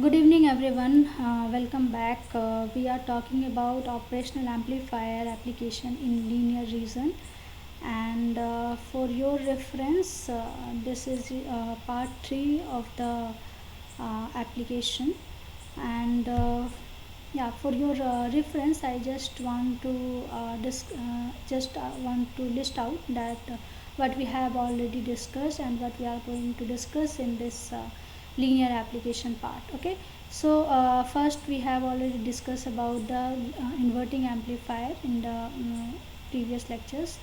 Good evening, everyone. Welcome back. We are talking about operational amplifier application in linear reason. And for your reference, this is part 3 of the application. And yeah, for your reference, I just want to want to list out that what we have already discussed and what we are going to discuss in this linear application part. Okay, so first we have already discussed about the inverting amplifier in the previous lectures,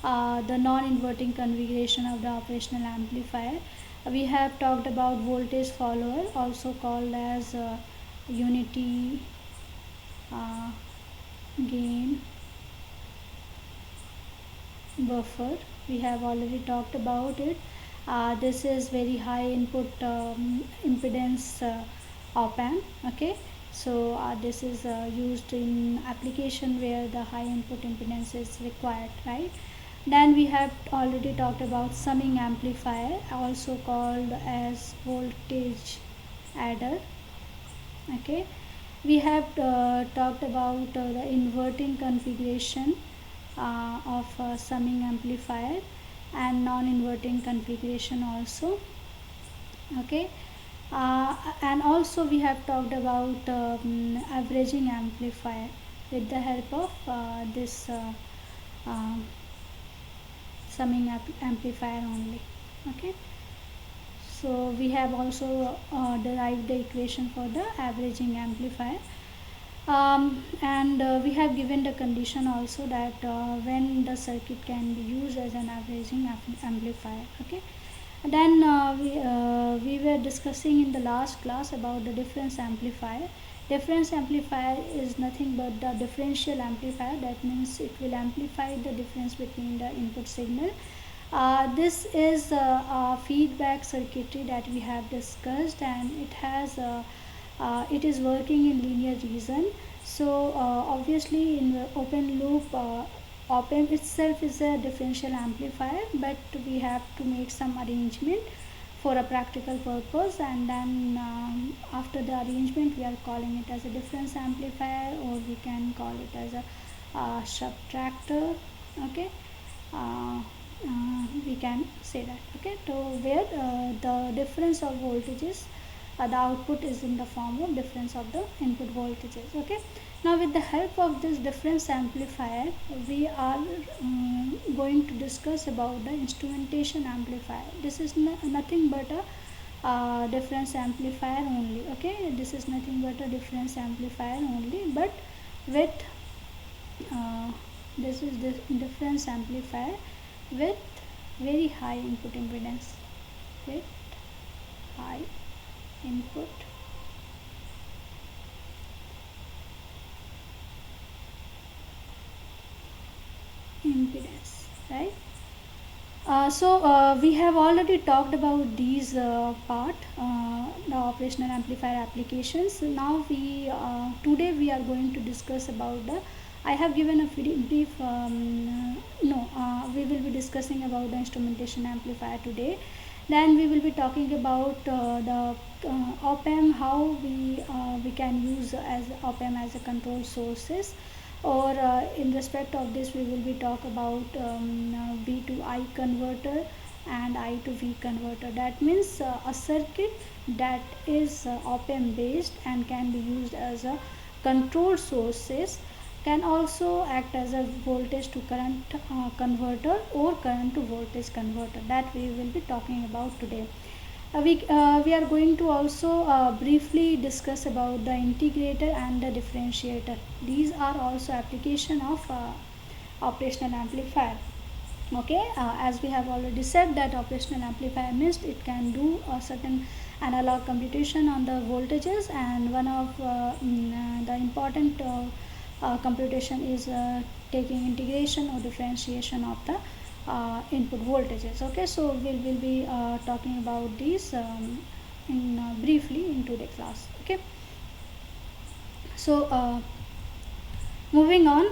the non-inverting configuration of the operational amplifier. We have talked about voltage follower, also called as unity uh, gain buffer. We have already talked about it. This is very high input impedance op amp. Okay, so this is used in application where the high input impedance is required, right? Then we have already talked about summing amplifier, also called as voltage adder. Okay, we have talked about the inverting configuration of summing amplifier and non-inverting configuration also. Okay, and also we have talked about averaging amplifier with the help of this uh, summing amplifier only. Okay, so we have also derived the equation for the averaging amplifier. And we have given the condition also that when the circuit can be used as an averaging amplifier. Okay, then we were discussing in the last class about the difference amplifier. Difference amplifier is nothing but the differential amplifier. That means it will amplify the difference between the input signal. This is a feedback circuitry that we have discussed, and it is working in linear reason. So obviously in the open loop, op amp itself is a differential amplifier, but we have to make some arrangement for a practical purpose, and then after the arrangement we are calling it as a difference amplifier, or we can call it as a subtractor. Okay, uh, we can say that. Okay, so where the difference of voltages, the output is in the form of difference of the input voltages. Okay, now with the help of this difference amplifier, we are going to discuss about the instrumentation amplifier. This is nothing but a difference amplifier only. Okay, this is nothing but a difference amplifier only, but with uh, this is the difference amplifier with very high input impedance, with high input impedance, right? So we have already talked about these the operational amplifier applications. Now we today we are going to discuss about the. I have given a brief. No, we will be discussing about the instrumentation amplifier today. Then we will be talking about the op amp, how we can use as op amp as a control sources, or in respect of this we will be talk about V to I converter and I to V converter. That means a circuit that is op amp based and can be used as a control sources, can also act as a voltage to current converter or current to voltage converter, that we will be talking about today. We are going to also briefly discuss about the integrator and the differentiator. These are also application of operational amplifier. Okay, as we have already said that operational amplifier means it can do a certain analog computation on the voltages, and one of the important computation is taking integration or differentiation of the input voltages. Okay, so we will be talking about these in briefly in today's class. Okay, so moving on,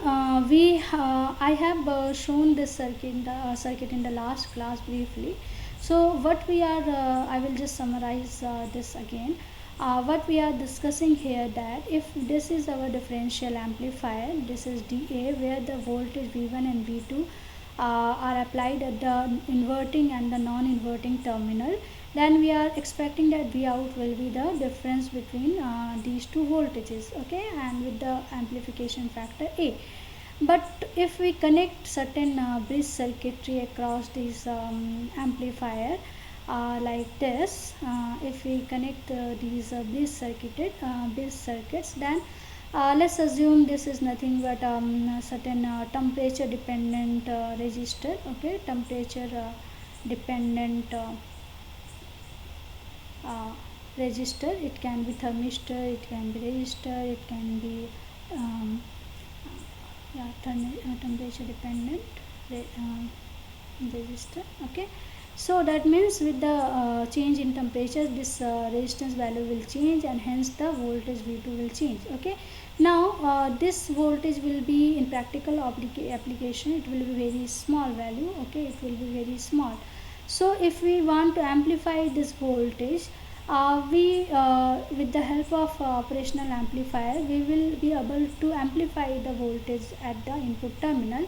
I have shown this circuit in the last class briefly. So what we are, I will just summarize this again. what we are discussing here, that if this is our differential amplifier, this is DA, where the voltage V1 and V2 are applied at the inverting and the non-inverting terminal, then we are expecting that V out will be the difference between these two voltages, okay, and with the amplification factor A. But if we connect certain bridge circuitry across these amplifier, like this, if we connect these bridge circuits, then let's assume this is nothing but certain temperature dependent resistor, okay, temperature dependent uh, resistor. It can be thermistor, it can be resistor, it can be um, temperature dependent resistor, okay. So that means with the change in temperature, this resistance value will change, and hence the voltage V2 will change, okay. Now this voltage will be in practical application, it will be very small value, okay, it will be very small. So if we want to amplify this voltage, we with the help of operational amplifier, we will be able to amplify the voltage at the input terminal.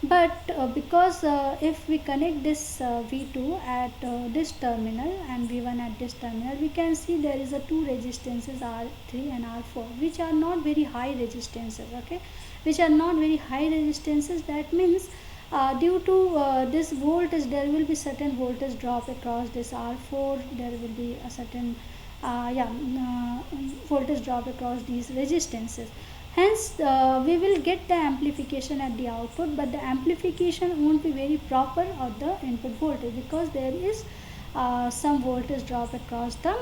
But because if we connect this V2 at this terminal and V1 at this terminal, we can see there is a two resistances R3 and R4, which are not very high resistances, okay, which are not very high resistances. That means due to this voltage, there will be certain voltage drop across this R4, there will be a certain voltage drop across these resistances. Hence we will get the amplification at the output, but the amplification won't be very proper of the input voltage, because there is some voltage drop across the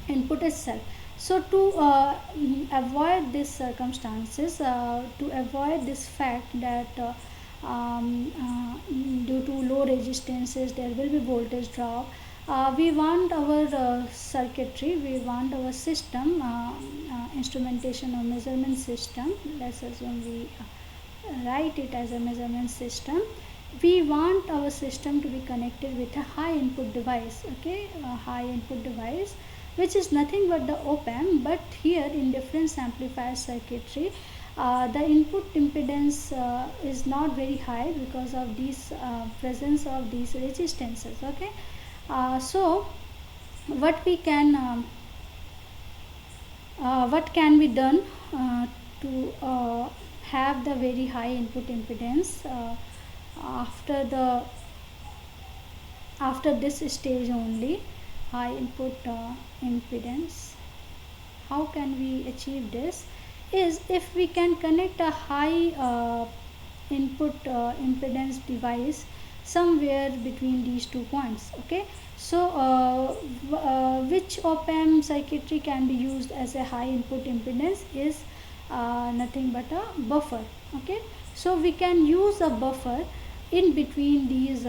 input itself. So to avoid these circumstances, to avoid this fact that due to low resistances there will be voltage drop, we want our circuitry, we want our system, instrumentation or measurement system, let's assume we write it as a measurement system. We want our system to be connected with a high input device, okay, a high input device, which is nothing but the op-amp. But here in difference amplifier circuitry, the input impedance is not very high because of this presence of these resistances, okay. So what can be done to have the very high input impedance after this stage only, high input impedance. How can we achieve this? Is if we can connect a high input impedance device somewhere between these 2 points, okay. So which op-amp circuitry can be used as a high input impedance is nothing but a buffer, okay. So we can use a buffer in between these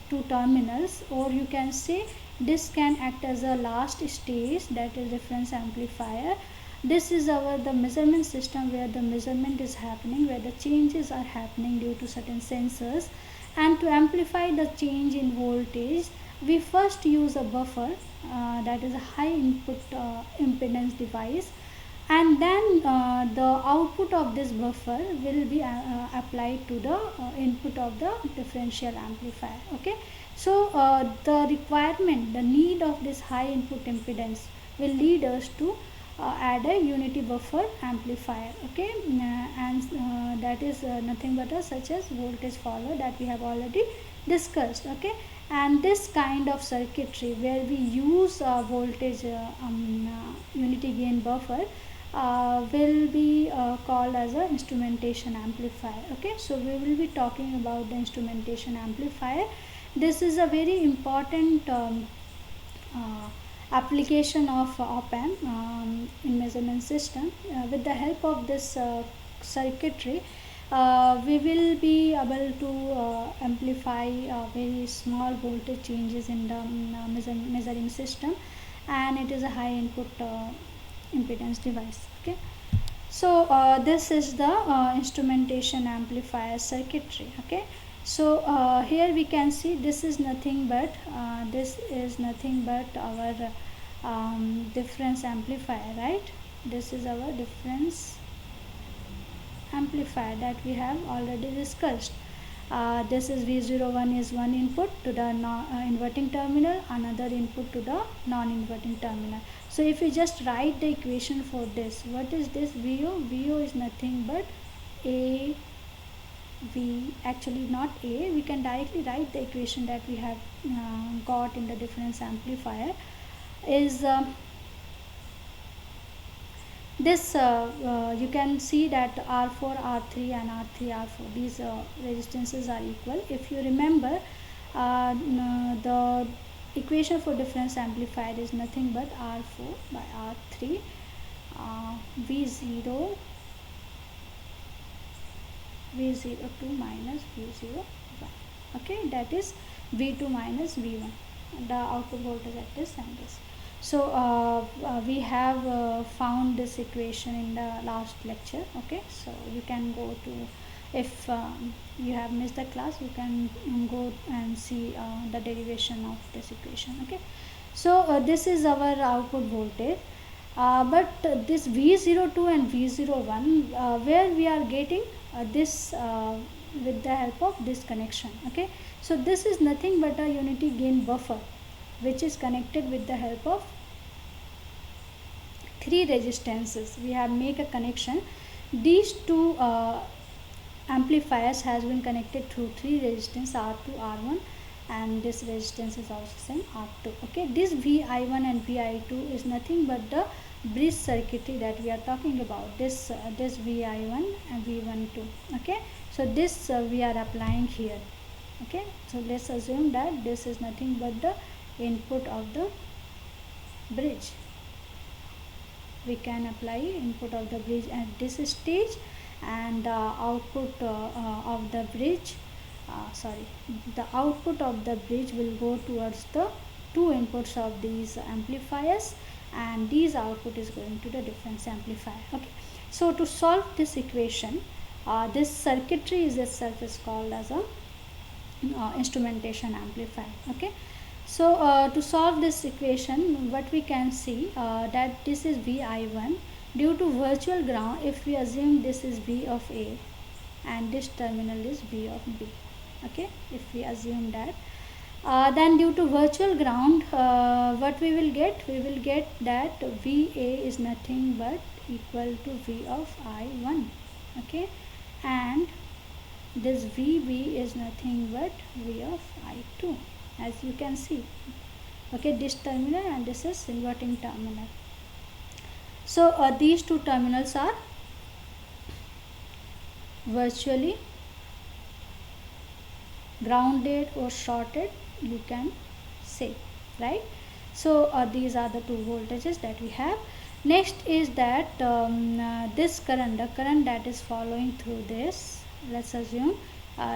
two terminals, or you can say this can act as a last stage, that is reference amplifier. This is the measurement system where the measurement is happening, where the changes are happening due to certain sensors. And to amplify the change in voltage, we first use a buffer, that is a high input impedance device, and then the output of this buffer will be applied to the input of the differential amplifier, okay. So the requirement, the need of this high input impedance will lead us to add a unity buffer amplifier, okay. And that is nothing but such as voltage follower that we have already discussed, okay. And this kind of circuitry where we use voltage unity gain buffer will be called as a instrumentation amplifier, okay. So we will be talking about the instrumentation amplifier. This is a very important application of op-amp in measurement system. With the help of this circuitry, we will be able to amplify very small voltage changes in the measuring system, and it is a high input impedance device, okay. So this is the instrumentation amplifier circuitry, okay. So here we can see this is nothing but our difference amplifier, right? This is our difference amplifier that we have already discussed. This is V01 is one input to the inverting terminal, another input to the non-inverting terminal. So if we just write the equation for this, what is this VO? VO is nothing but A V, actually not A, we can directly write the equation that we have got in the difference amplifier is this you can see that R4, R3 and R3, R4, these resistances are equal. If you remember, the equation for difference amplifier is nothing but R4 by R3 V0 V02 minus V01. Okay, that is V2 minus V1, the output voltage at this and this. So we have found this equation in the last lecture. Okay, so you can go to, if you have missed the class, you can go and see the derivation of this equation. Okay, so this is our output voltage. But this V02 and V01, where we are getting this with the help of this connection. Okay, so this is nothing but a unity gain buffer which is connected with the help of three resistances. We have make a connection. These two amplifiers has been connected through three resistance R2, R1, and this resistance is also same R2. Okay, this Vi1 and Vi2 is nothing but the bridge circuitry that we are talking about. This Vi1 and V12. Okay, so this we are applying here. Okay, so let's assume that this is nothing but the input of the bridge. We can apply input of the bridge at this stage, and the output of the bridge the output of the bridge will go towards the two inputs of these amplifiers, and these output is going to the difference amplifier. Okay, so to solve this equation, this circuitry is itself is called as a instrumentation amplifier. Okay, so to solve this equation, what we can see that this is Vi1 due to virtual ground. If we assume this is V of A and this terminal is V of B. Okay, if we assume that, then due to virtual ground, what we will get? We will get that VA is nothing but equal to V of I1. Okay, and this VB is nothing but V of I2, as you can see. Okay, this terminal and this is inverting terminal. So these two terminals are virtually grounded or shorted, you can say, right? So these are the two voltages that we have. Next is that this current, the current that is following through this, let's assume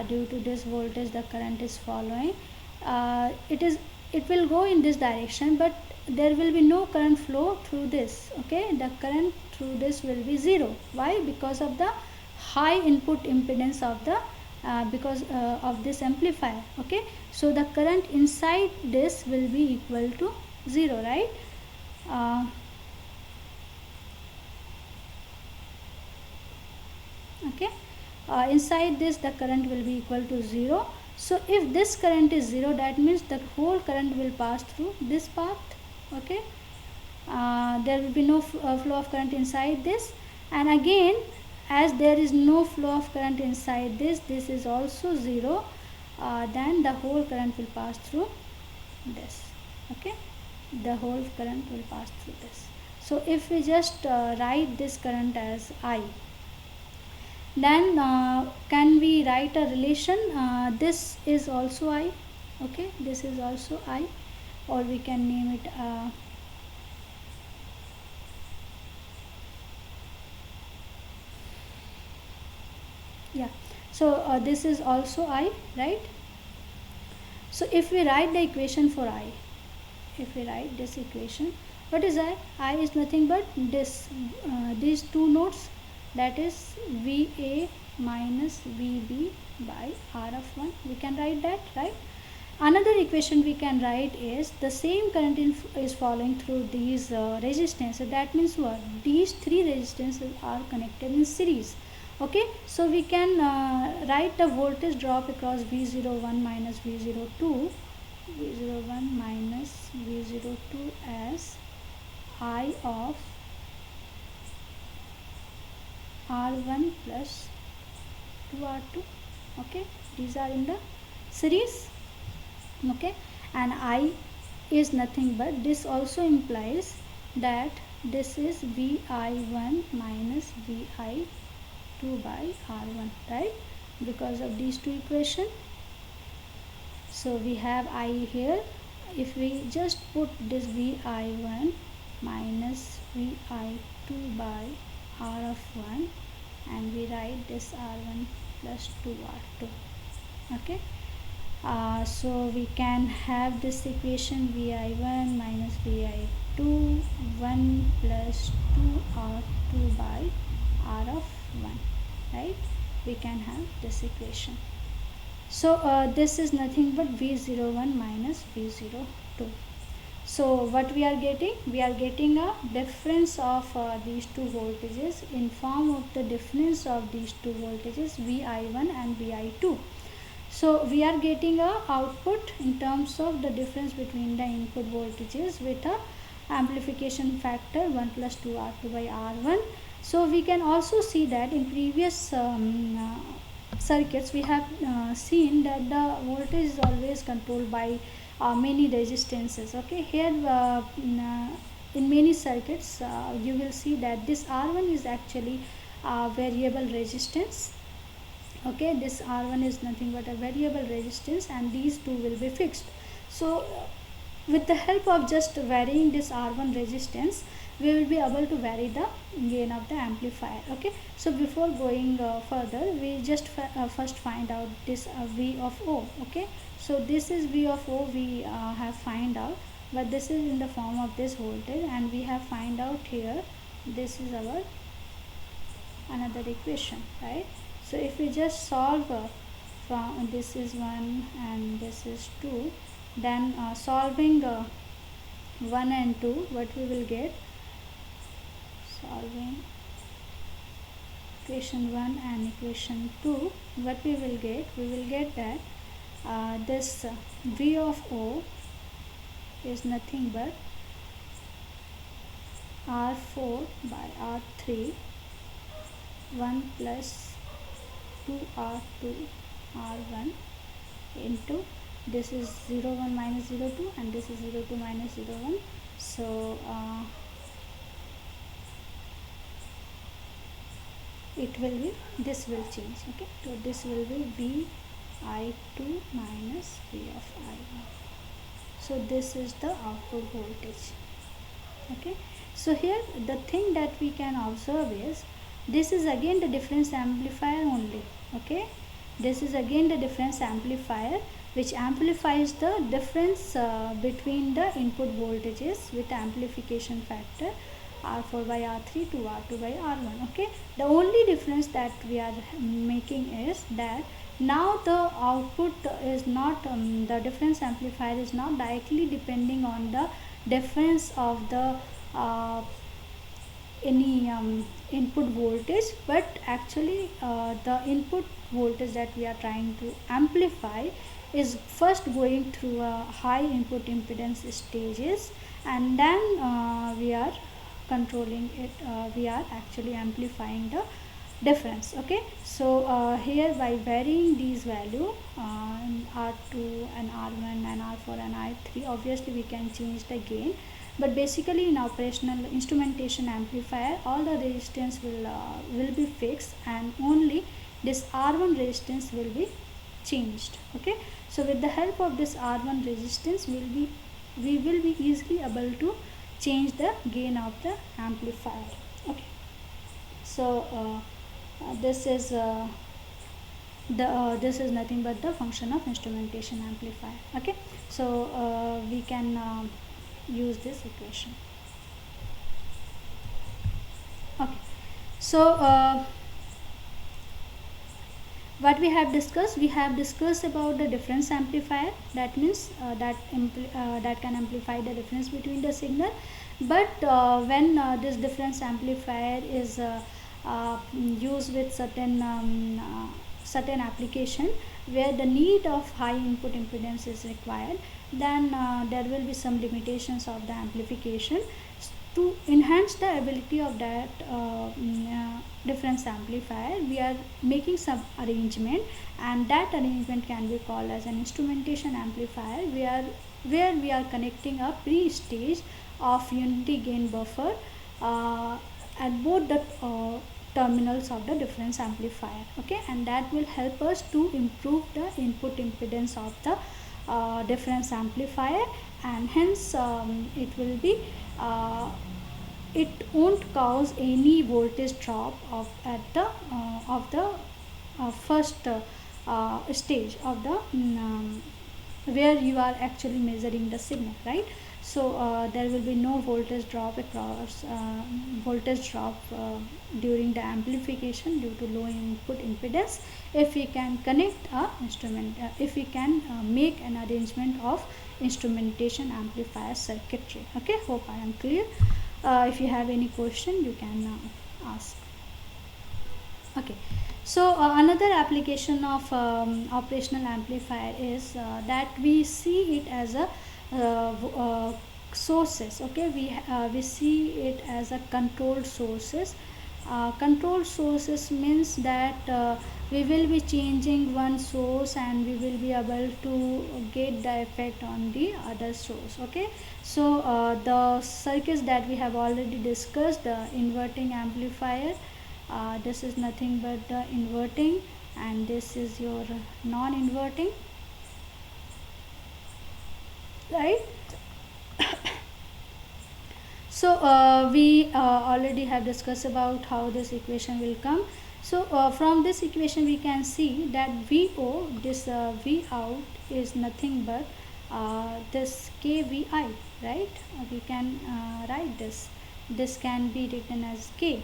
due to this voltage the current is following, it will go in this direction, but there will be no current flow through this. Okay, the current through this will be zero. Why? Because of the high input impedance of the because of this amplifier. Okay, so the current inside this will be equal to 0, right? Okay, inside this the current will be equal to 0. So if this current is 0, that means the whole current will pass through this path. Okay, there will be no flow of current inside this, and again, as there is no flow of current inside this is also 0, then the whole current will pass through this. Okay, the whole current will pass through this. So if we just write this current as I, then can we write a relation? This is also I. Okay, this is also I, or we can name it yeah, so this is also I, right? So if we write the equation for I, if we write this equation, what is I? I is nothing but this these two nodes, that is VA minus VB by R of 1. We can write that, right? Another equation we can write is the same current is following through these resistance. So that means what? These three resistances are connected in series. Okay, so we can write the voltage drop across V01 minus V02, V01 minus V02 as I of R1 plus 2R2. Okay, these are in the series. Okay, and I is nothing but this also implies that this is Vi1 minus Vi2 by R1, right, because of these two equations. So we have I here. If we just put this Vi1 minus Vi2 by R of 1 and we write this R1 plus 2R2. Okay, so we can have this equation Vi1 minus Vi2 1 plus 2R2 by R of 1, right? We can have this equation. So this is nothing but V01 minus V02. So what we are getting? We are getting a difference of these two voltages in form of the difference of these two voltages Vi1 and Vi2. So we are getting a output in terms of the difference between the input voltages with a amplification factor 1 plus 2 R2 by R1. So we can also see that in previous circuits we have seen that the voltage is always controlled by many resistances. Okay, here in many circuits you will see that this R1 is actually variable resistance. Okay, this R1 is nothing but a variable resistance and these two will be fixed. So with the help of just varying this R1 resistance we will be able to vary the gain of the amplifier. Okay, so before going further we just first find out this V of O. Okay, so this is V of O we have find out, but this is in the form of this voltage and we have find out here this is our another equation, right? So if we just solve from this is 1 and this is 2, then solving 1 and 2, what we will get? Solving equation 1 and equation 2, what we will get? We will get that this V of O is nothing but R4 by R3 1 plus 2R2 R1 into this is 01 minus 02 and this is 02 minus 01. So it will be, this will change. Okay, so this will be Vi2 minus V of I1. So this is the output voltage. Okay, so here the thing that we can observe is this is again the difference amplifier only. Okay, this is again the difference amplifier which amplifies the difference between the input voltages with amplification factor R4 by R3 to R2 by R1. Okay, the only difference that we are making is that now the output is not the difference amplifier is not directly depending on the difference of the any input voltage, but actually the input voltage that we are trying to amplify is first going through a high input impedance stages and then we are controlling it, we are actually amplifying the difference. Okay, so here by varying these value R2 and R1 and R4 and I3, obviously we can change the gain, but basically in operational instrumentation amplifier all the resistance will be fixed and only this R1 resistance will be changed. Okay, so with the help of this R1 resistance we will be easily able to change the gain of the amplifier. Okay, so this is this is nothing but the function of instrumentation amplifier. Okay, so we can use this equation. Okay, so what we have discussed about the difference amplifier. That means that can amplify the difference between the signal. But when this difference amplifier is used with certain application where the need of high input impedance is required, then there will be some limitations of the amplification. To enhance the ability of that difference amplifier, we are making some arrangement, and that arrangement can be called as an instrumentation amplifier, where we are connecting a pre-stage of unity gain buffer uh, at both the terminals of the difference amplifier. Okay, and that will help us to improve the input impedance of the difference amplifier, and hence it will be it won't cause any voltage drop of the first stage of the where you are actually measuring the signal, right? So there will be no voltage drop across voltage drop during the amplification due to low input impedance, if we can connect a instrument if we can make an arrangement of instrumentation amplifier circuitry. Okay, hope I am clear. If you have any question, you can ask. Okay, so another application of operational amplifier is that we see it as a sources. Okay, we see it as a controlled sources. Controlled sources means that we will be changing one source and we will be able to get the effect on the other source. Okay, so the circuits that we have already discussed, the inverting amplifier, this is nothing but the inverting, and this is your non-inverting, right? So we already have discussed about how this equation will come. So from this equation we can see that VO, this V out is nothing but this KVI, right? We can write this can be written as K.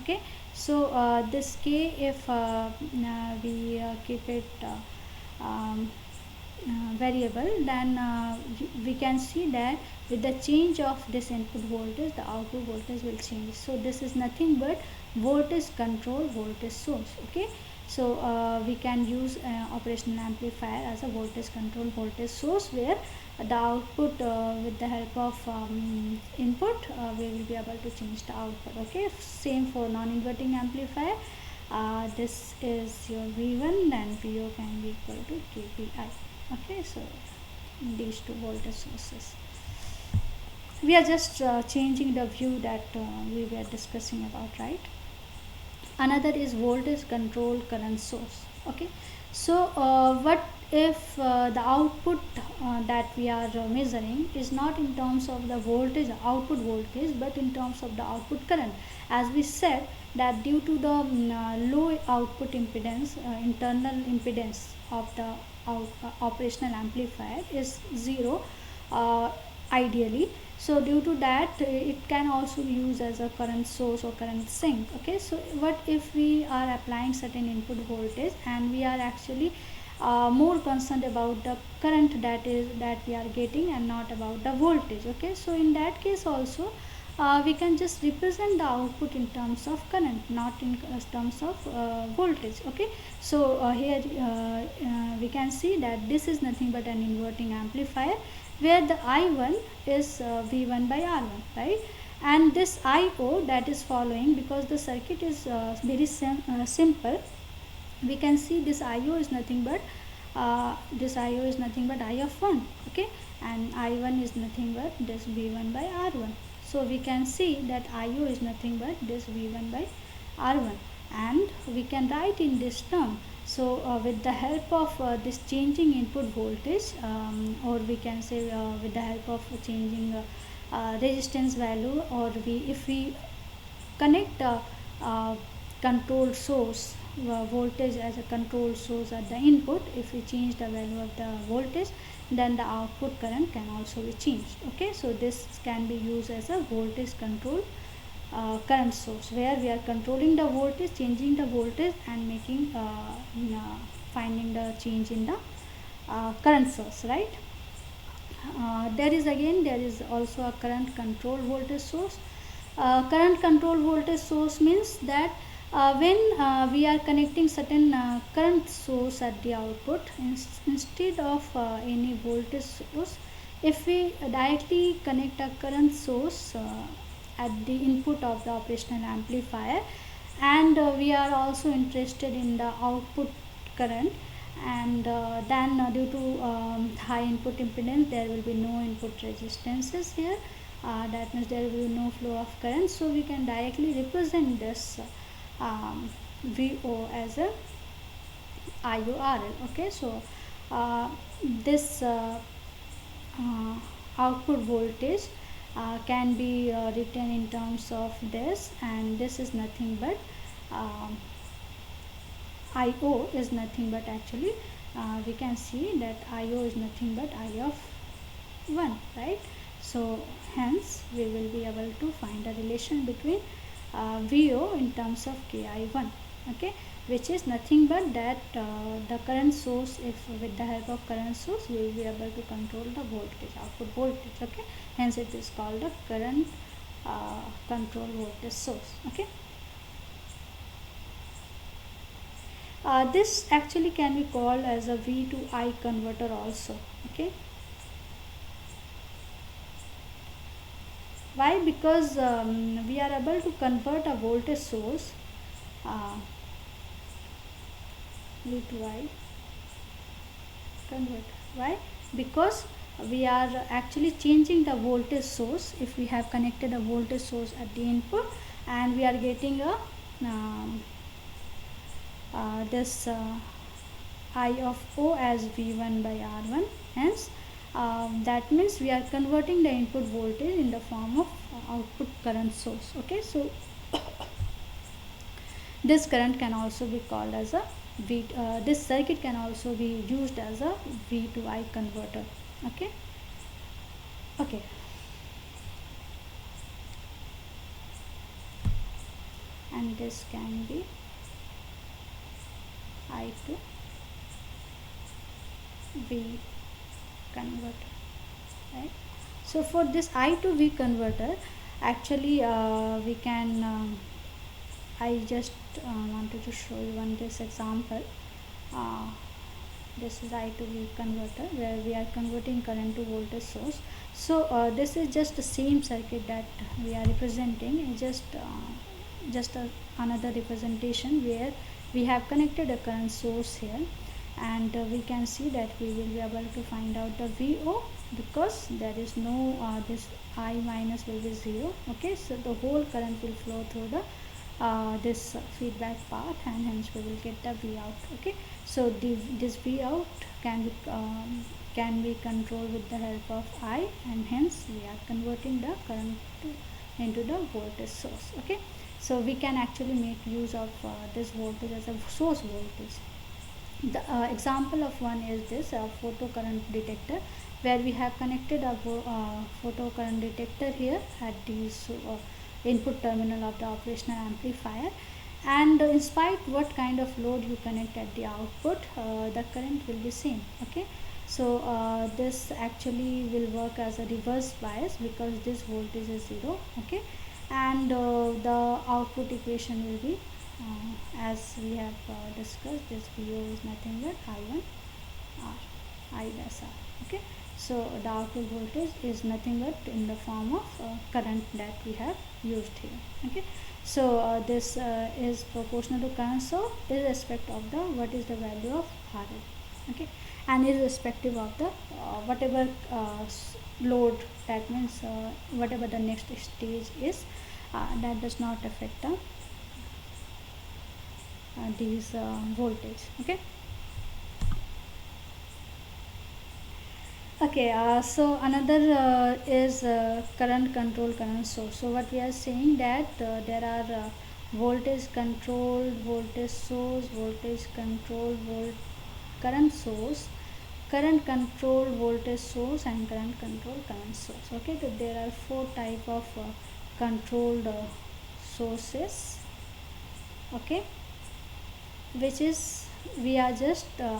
Okay, so this K, if we keep it variable, then we can see that with the change of this input voltage, the output voltage will change. So this is nothing but voltage control voltage source. Okay, so we can use operational amplifier as a voltage control voltage source, where the output with the help of input we will be able to change the output. Okay, same for non-inverting amplifier. This is your V1, and VO can be equal to KPI. Okay, so these two voltage sources, we are just changing the view that we were discussing about, right? Another is voltage control current source. Okay, so what if the output that we are measuring is not in terms of the voltage output voltage, but in terms of the output current? As we said that due to the low output impedance, internal impedance of the operational amplifier is zero ideally. So due to that it can also be used as a current source or current sink. Okay, so what if we are applying certain input voltage and we are actually more concerned about the current that we are getting and not about the voltage? Okay, so in that case also we can just represent the output in terms of current, not in terms of voltage. Okay, so here we can see that this is nothing but an inverting amplifier, where the I1 is V1 by R1, right? And this IO that is following, because the circuit is very simple, we can see this IO is nothing but I of 1. Okay, and I1 is nothing but this V1 by R1. So we can see that IO is nothing but this V1 by R1, and we can write in this term. So with the help of this changing input voltage, or we can say with the help of changing resistance value, or if we connect a control source voltage as a control source at the input, if we change the value of the voltage, then the output current can also be changed. Okay, so this can be used as a voltage control current source, where we are controlling the voltage, changing the voltage, and making finding the change in the current source, right? There is also a current control voltage source. Current control voltage source means that when we are connecting certain current source at the output, instead of any voltage source, if we directly connect a current source at the input of the operational amplifier, and we are also interested in the output current, and then due to high input impedance, there will be no input resistances here. That means there will be no flow of current, so we can directly represent this VO as a IORL. Okay, so uh, this uh, output voltage can be written in terms of this, and this is nothing but um, IO is nothing but actually we can see that IO is nothing but I of 1, right? So hence we will be able to find a relation between VO in terms of KI1, okay, which is nothing but that the current source, if with the help of current source we will be able to control the voltage, output voltage, okay, hence it is called the current control voltage source, okay. This actually can be called as a V to I converter also, okay. Why? Because we are able to convert a voltage source uh, V to I converter. Why? Because we are actually changing the voltage source. If we have connected a voltage source at the input, and we are getting a this I of O as V1 by R1, hence that means we are converting the input voltage in the form of output current source, okay. So this current can also be called as a this circuit can also be used as a V to I converter, okay. Okay, and this can be I to V converter, right? So for this I to V converter, actually we can I just wanted to show you one this example. uh, this is I to V converter, where we are converting current to voltage source. So this is just the same circuit that we are representing, and just another representation where we have connected a current source here, and we can see that we will be able to find out the VO, because there is no this I minus will be 0, okay. So the whole current will flow through the this feedback path, and hence we will get the V out, okay. So this V out can be controlled with the help of I, and hence we are converting the current into the voltage source, okay. So we can actually make use of this voltage as a source voltage. The example of one is this photo current detector, where we have connected a photo current detector here at the input terminal of the operational amplifier, and in spite what kind of load you connect at the output, the current will be same, okay. So this actually will work as a reverse bias, because this voltage is 0, okay, and the output equation will be as we have discussed, this VO is nothing but I1 R, I dash R, okay. So the output voltage is nothing but in the form of current that we have used here, okay. So this is proportional to current, so irrespective of the what is the value of RL, okay, and irrespective of the whatever load, that means whatever the next stage is, that does not affect the these voltage, okay. Okay, so another is current control current source. So what we are saying that there are voltage controlled voltage source, voltage controlled current source, current controlled voltage source, and current controlled current source, okay. So there are four type of controlled sources, okay, which is we are just uh,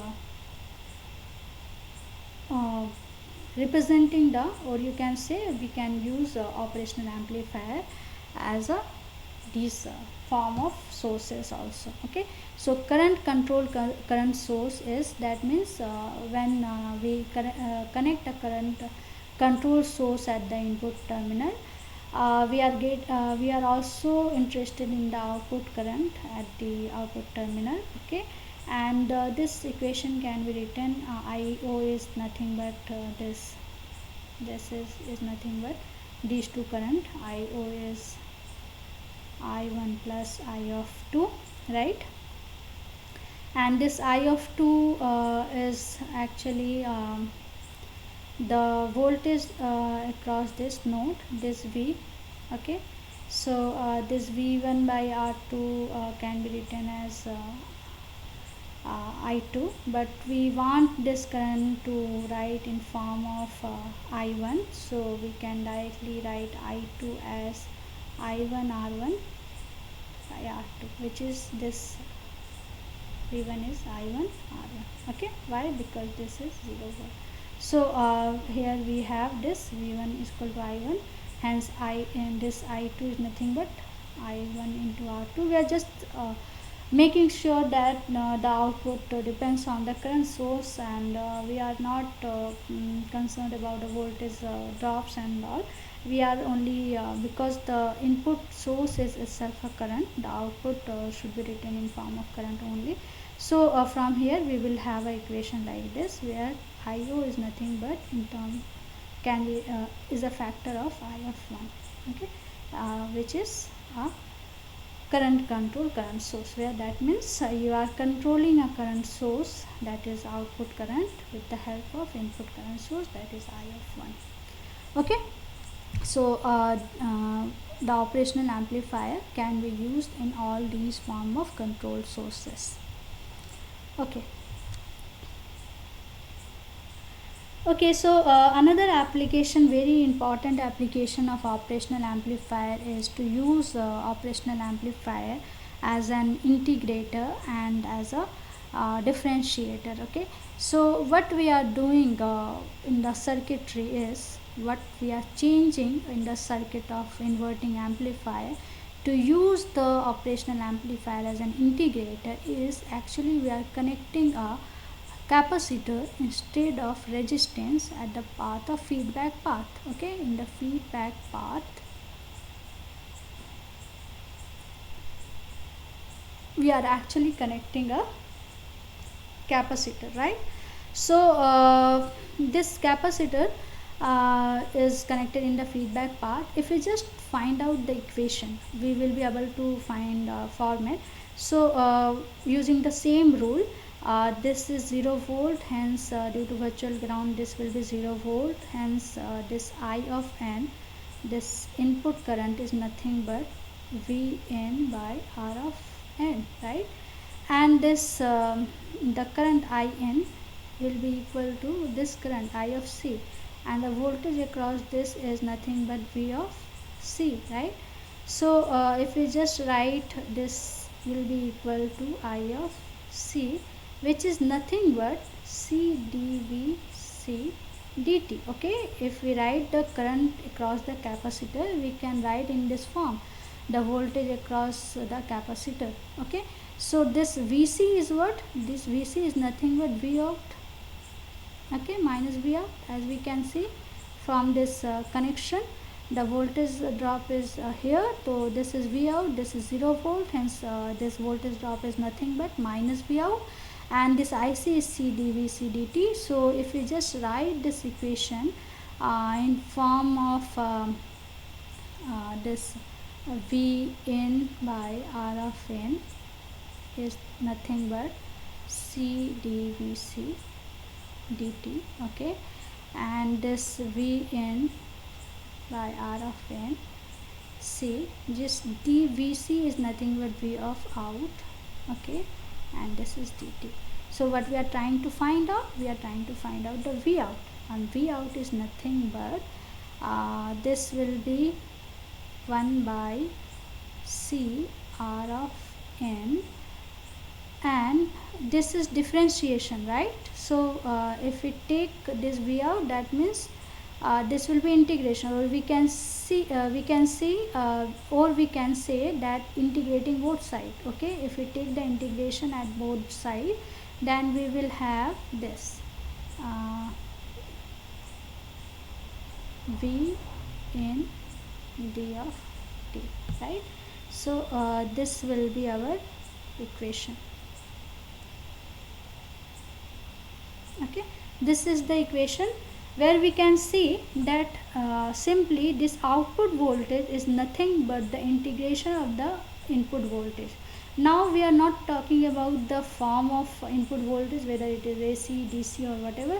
representing the, or you can say we can use operational amplifier as a these form of sources also, okay. So current control current source is, that means when we connect a current control source at the input terminal, we are also interested in the output current at the output terminal, okay. And this equation can be written, IO is nothing but this is nothing but these two current. IO is I1 plus I of 2, right? And this I of 2 is actually the voltage across this node, this V, okay. So this V1 by R2 can be written as I2, but we want this current to write in form of I1, so we can directly write I2 as I1 R1 by R2, which is this V1 is I1 R1, okay. Why? Because this is 0 volt. So here we have this V1 is equal to I1, hence I, and this I2 is nothing but I1 into R2. We are just making sure that the output depends on the current source, and we are not concerned about the voltage drops and all. We are only because the input source is itself a current, the output should be written in form of current only. So from here we will have an equation like this, where IO is nothing but in term can be is a factor of I of 1, okay, which is a current control current source, where that means you are controlling a current source, that is output current, with the help of input current source, that is I of 1, okay. So the operational amplifier can be used in all these form of control sources, okay. Okay, so another application, very important application of operational amplifier, is to use operational amplifier as an integrator and as a differentiator, okay. So what we are doing in the circuitry is, what we are changing in the circuit of inverting amplifier to use the operational amplifier as an integrator is, actually we are connecting a capacitor instead of resistance at the path of feedback path, okay. In the feedback path we are actually connecting a capacitor, right? So this capacitor is connected in the feedback path. If we just find out the equation, we will be able to find format. So using the same rule, this is 0 volt, hence due to virtual ground this will be 0 volt, hence this I of n, this input current is nothing but Vn by R of n, right? And this the current In will be equal to this current I of C, and the voltage across this is nothing but V of C, right? So if we just write, this will be equal to I of C, which is nothing but C dV C dt, okay. If we write the current across the capacitor, we can write in this form, the voltage across the capacitor, okay. So this Vc is what? This Vc is nothing but V out, okay, minus V out, as we can see from this connection. The voltage drop is here, so this is V out, this is 0 volt, hence this voltage drop is nothing but minus V out, and this IC is C dV C dt. So if we just write this equation in form of this V in by R of n is nothing but C dV C dt, okay, and this V in by R of n C, just dVc is nothing but V of out, okay, and this is dt. So what we are trying to find out? We are trying to find out the V out, and V out is nothing but this will be 1 by C R of n, and this is differentiation, right? So if we take this v out, that means this will be integration, or we can see or we can say that integrating both sides. Okay, if we take the integration at both sides, then we will have this v in d of t, right? So this will be our equation. Okay, this is the equation where we can see that simply this output voltage is nothing but the integration of the input voltage. Now we are not talking about the form of input voltage, whether it is AC, DC or whatever.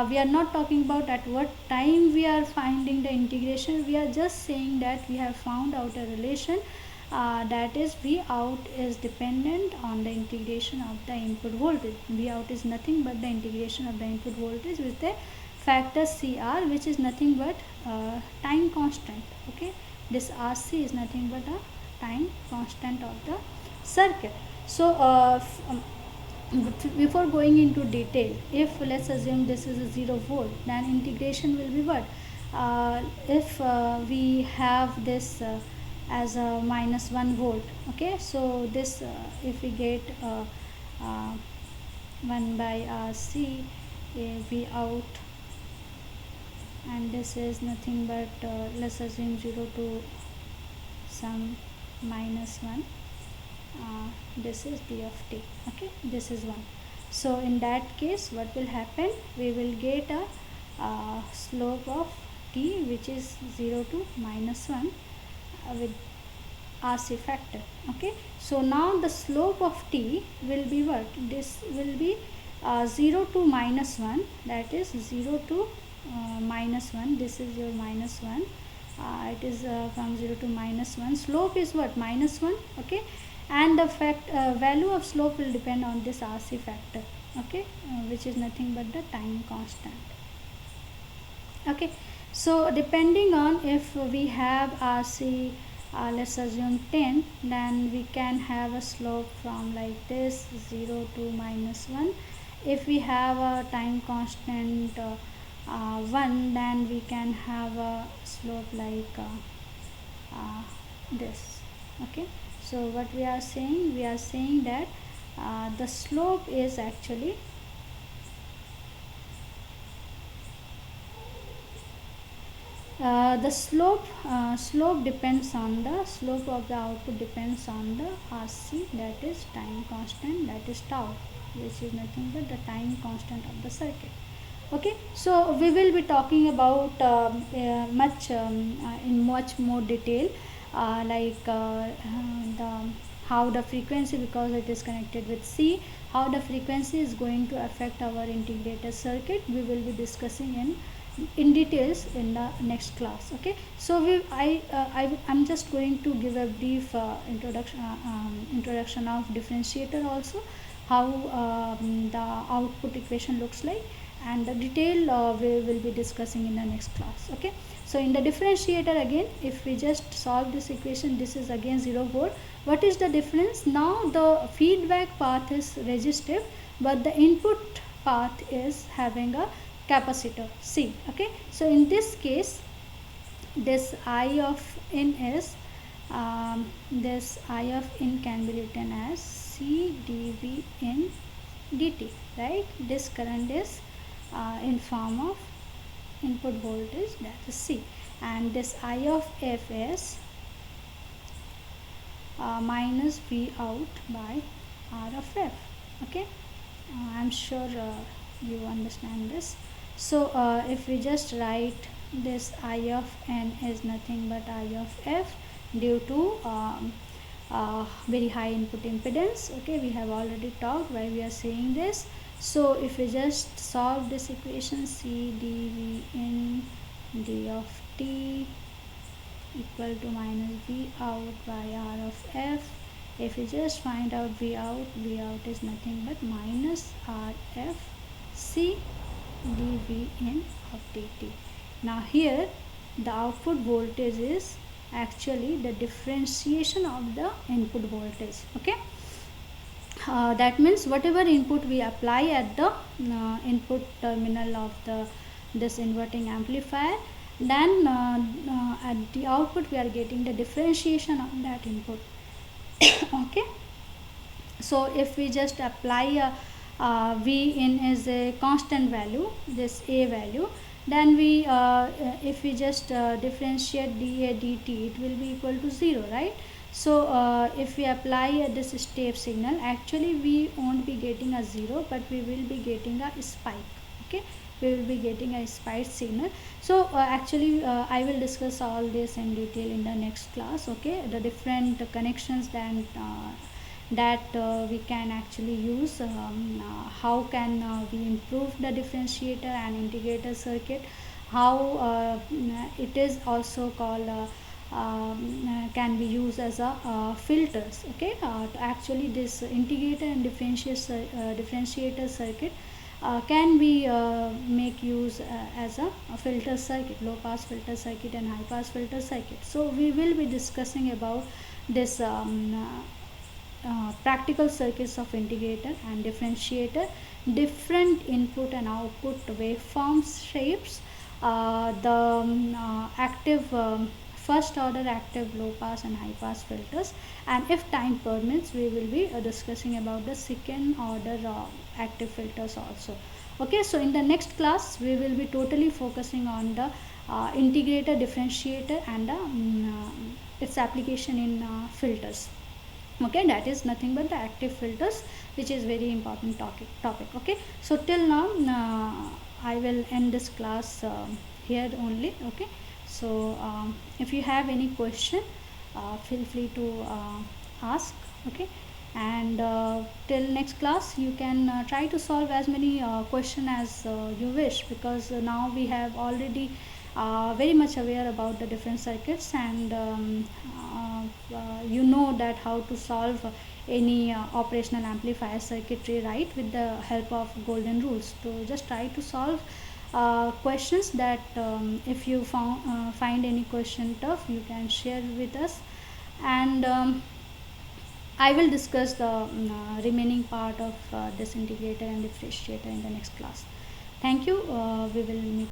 We are not talking about at what time we are finding the integration. We are just saying that we have found out a relation that is V out is dependent on the integration of the input voltage. V out is nothing but the integration of the input voltage with the factor CR, which is nothing but time constant. Okay, this RC is nothing but a time constant of the circuit. So before going into detail, if let's assume this is a 0 volt, then integration will be what? If we have this as a minus 1 volt, okay, so this if we get 1 by RC V out, and this is nothing but let's assume 0 to some minus 1, this is d of t. Okay, this is 1. So in that case what will happen, we will get a slope of t which is 0 to minus 1 with RC factor. Okay, so now the slope of t will be what? This will be 0 to minus 1, that is 0 to minus 1. This is your minus 1. It is from 0 to minus 1. Slope is what? Minus 1. Okay, and the value of slope will depend on this RC factor. Okay, which is nothing but the time constant. Okay, so depending on if we have RC let's assume 10, then we can have a slope from like this 0 to minus 1. If we have a time constant 1, then we can have a slope like this. Okay, so what we are saying, we are saying that the slope is actually the slope depends on the slope of the output depends on the RC, that is time constant, that is tau, which is nothing but the time constant of the circuit. Okay, so we will be talking about in much more detail like how the frequency, because it is connected with C, how the frequency is going to affect our integrated circuit. We will be discussing in details in the next class. Okay, so I'm just going to give a brief introduction of differentiator also, how the output equation looks like, and the detail we will be discussing in the next class. Okay, so in the differentiator, again, if we just solve this equation, this is again 0 volt. What is the difference? Now the feedback path is resistive, but the input path is having a capacitor C. Okay, so in this case, this I of n is this I of n can be written as C dV in dt, right? This current is in form of input voltage, that is C, and this I of f is minus V out by R of f. Okay, I'm sure you understand this. So if we just write this I of n is nothing but I of f due to very high input impedance. Okay, we have already talked why we are saying this. So if we just solve this equation, C dV in d of t equal to minus V out by R of f. If we just find out V out is nothing but minus RF C dV in of dt. Now here the output voltage is actually the differentiation of the input voltage. Okay, that means whatever input we apply at the input terminal of the this inverting amplifier, then at the output we are getting the differentiation of that input. Okay, so if we just apply v in is a constant value, this a value, then we if we just differentiate dA dt, it will be equal to 0, right? So if we apply this step signal, actually we won't be getting a 0, but we will be getting a spike. Okay, we will be getting a spike signal. So actually I will discuss all this in detail in the next class. Okay, the different connections that we can actually use, how can we improve the differentiator and integrator circuit, how it is also called can be used as a filters. Okay, actually this integrator and differentiator circuit can be make use as a filter circuit, low pass filter circuit and high pass filter circuit. So we will be discussing about this practical circuits of integrator and differentiator, different input and output waveforms shapes, the active first order active low pass and high pass filters, and if time permits we will be discussing about the second order active filters also. Okay, so in the next class we will be totally focusing on the integrator, differentiator and its application in filters. Okay, that is nothing but the active filters, which is very important topic. Okay, so till now I will end this class here only. Okay, so if you have any question, feel free to ask. Okay, and till next class you can try to solve as many question as you wish, because now we have already very much aware about the different circuits, and you know that how to solve any operational amplifier circuitry, right, with the help of golden rules. So just try to solve questions that if you find any question tough, you can share with us, and I will discuss the remaining part of this integrator and differentiator in the next class. Thank you. We will meet